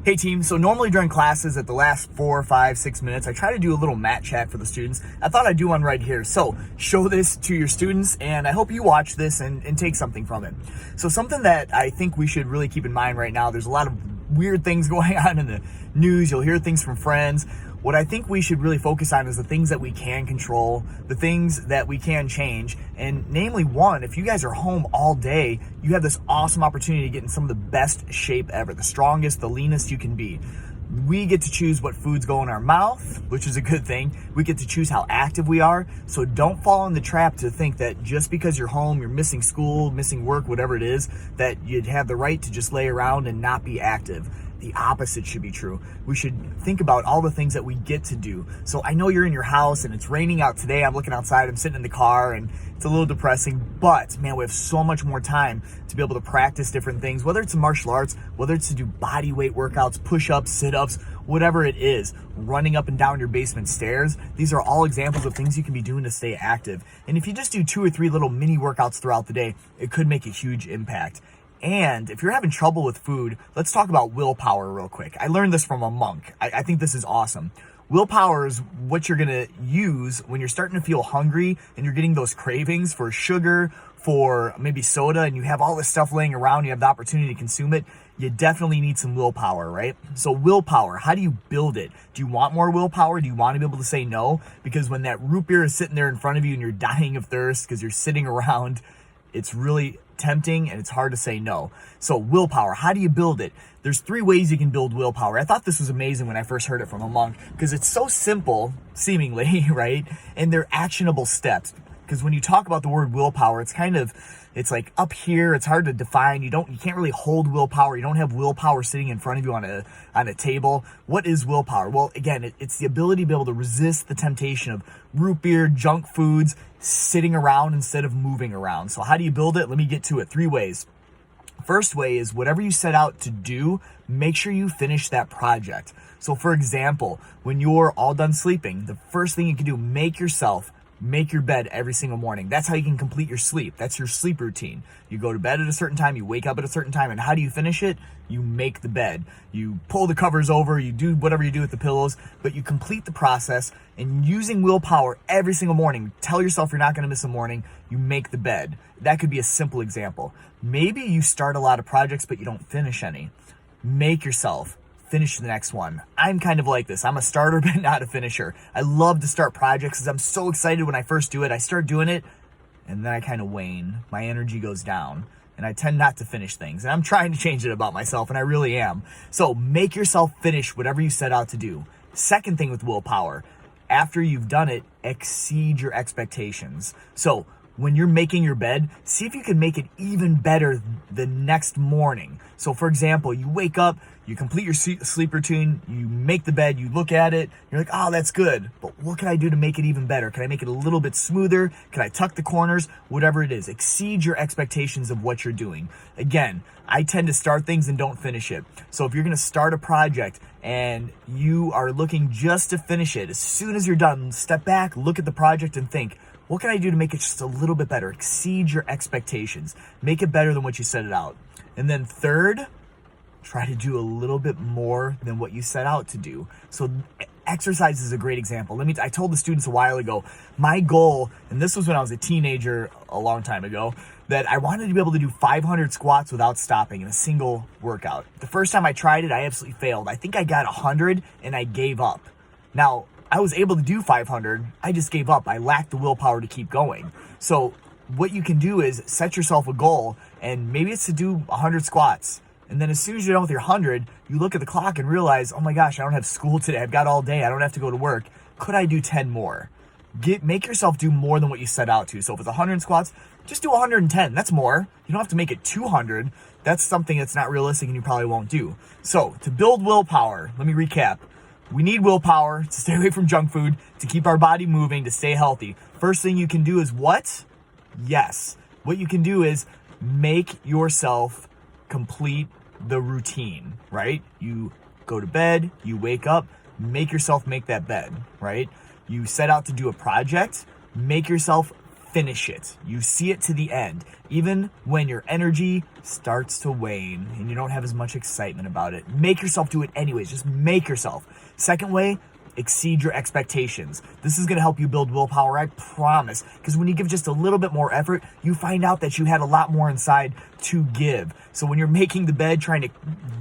Hey team, so normally during classes at the last 4, 5, 6 minutes, I try to do a little mat chat for the students. I thought I'd do one right here. So show this to your students and I hope you watch this and take something from it. So something that I think we should really keep in mind right now, there's a lot of weird things going on in the news. You'll hear things from friends. What I think we should really focus on is the things that we can control, the things that we can change. And namely one, if you guys are home all day, you have this awesome opportunity to get in some of the best shape ever, the strongest, the leanest you can be. We get to choose what foods go in our mouth, which is a good thing. We get to choose how active we are. So don't fall in the trap to think that just because you're home, you're missing school, missing work, whatever it is, that you'd have the right to just lay around and not be active. The opposite should be true. We should think about all the things that we get to do. So I know you're in your house and it's raining out today. I'm looking outside, I'm sitting in the car and it's a little depressing, but man, we have so much more time to be able to practice different things, whether it's martial arts, whether it's to do body weight workouts, push-ups, sit-ups, whatever it is, running up and down your basement stairs. These are all examples of things you can be doing to stay active. And if you just do 2 or 3 little mini workouts throughout the day, it could make a huge impact. And if you're having trouble with food, let's talk about willpower real quick. I learned this from a monk. I think this is awesome. Willpower is what you're gonna use when you're starting to feel hungry and you're getting those cravings for sugar, for maybe soda, and you have all this stuff laying around, you have the opportunity to consume it. You definitely need some willpower, right? So willpower, how do you build it? Do you want more willpower? Do you want to be able to say no? Because when that root beer is sitting there in front of you and you're dying of thirst because you're sitting around, it's really tempting and it's hard to say no. So willpower, how do you build it? There's 3 ways you can build willpower. I thought this was amazing when I first heard it from a monk because it's so simple, seemingly, right? And they're actionable steps. Because when you talk about the word willpower, it's like up here, it's hard to define. You can't really hold willpower. You don't have willpower sitting in front of you on a table. What is willpower? Well, again, it's the ability to be able to resist the temptation of root beer, junk foods, sitting around instead of moving around. So how do you build it? Let me get to it. 3 ways. First way is whatever you set out to do, make sure you finish that project. So for example, when you're all done sleeping, the first thing you can do, make your bed every single morning. That's how you can complete your sleep. That's your sleep routine. You go to bed at a certain time, you wake up at a certain time, and how do you finish it? You make the bed. You pull the covers over, you do whatever you do with the pillows, but you complete the process, and using willpower every single morning, tell yourself you're not gonna miss a morning, you make the bed. That could be a simple example. Maybe you start a lot of projects, but you don't finish any. Make yourself finish the next one. I'm kind of like this. I'm a starter, but not a finisher. I love to start projects because I'm so excited when I first do it. I start doing it and then I kind of wane. My energy goes down and I tend not to finish things. And I'm trying to change it about myself and I really am. So make yourself finish whatever you set out to do. Second thing with willpower, after you've done it, exceed your expectations. So when you're making your bed, see if you can make it even better the next morning. So for example, you wake up, you complete your sleep routine, you make the bed, you look at it, you're like, oh, that's good. But what can I do to make it even better? Can I make it a little bit smoother? Can I tuck the corners? Whatever it is, exceed your expectations of what you're doing. Again, I tend to start things and don't finish it. So if you're gonna start a project and you are looking just to finish it, as soon as you're done, step back, look at the project and think, what can I do to make it just a little bit better? Exceed your expectations. Make it better than what you set it out. And then third, try to do a little bit more than what you set out to do. So exercise is a great example. I told the students a while ago, my goal, and this was when I was a teenager a long time ago, that I wanted to be able to do 500 squats without stopping in a single workout. The first time I tried it, I absolutely failed. I think I got 100 and I gave up. Now, I was able to do 500, I just gave up. I lacked the willpower to keep going. So what you can do is set yourself a goal, and maybe it's to do 100 squats. And then as soon as you're done with your 100, you look at the clock and realize, oh my gosh, I don't have school today. I've got all day. I don't have to go to work. Could I do 10 more? Make yourself do more than what you set out to. So if it's 100 squats, just do 110. That's more. You don't have to make it 200. That's something that's not realistic and you probably won't do. So to build willpower, let me recap. We need willpower to stay away from junk food, to keep our body moving, to stay healthy. First thing you can do is what? Yes. What you can do is make yourself complete the routine, right? You go to bed, you wake up, make yourself make that bed, right? You set out to do a project, make yourself finish it. You see it to the end, even when your energy starts to wane and you don't have as much excitement about it. Make yourself do it anyways. Just make yourself. Second way, exceed your expectations. This is going to help you build willpower, I promise. Because when you give just a little bit more effort, you find out that you had a lot more inside to give. So when you're making the bed, trying to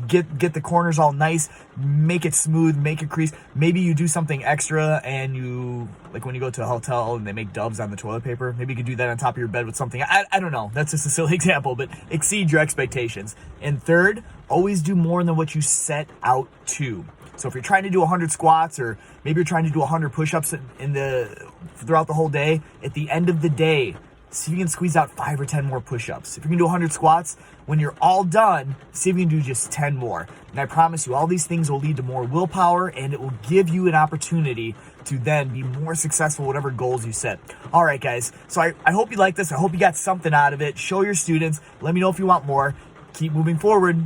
get the corners all nice, make it smooth, make it crease, maybe you do something extra and you, like when you go to a hotel and they make dubs on the toilet paper, maybe you could do that on top of your bed with something. I don't know. That's just a silly example, but exceed your expectations. And third, always do more than what you set out to. So if you're trying to do 100 squats, or maybe you're trying to do 100 push-ups throughout the whole day, at the end of the day, see if you can squeeze out 5 or 10 more push-ups. If you can do 100 squats, when you're all done, see if you can do just 10 more. And I promise you, all these things will lead to more willpower, and it will give you an opportunity to then be more successful, whatever goals you set. All right, guys. So I hope you like this. I hope you got something out of it. Show your students. Let me know if you want more. Keep moving forward.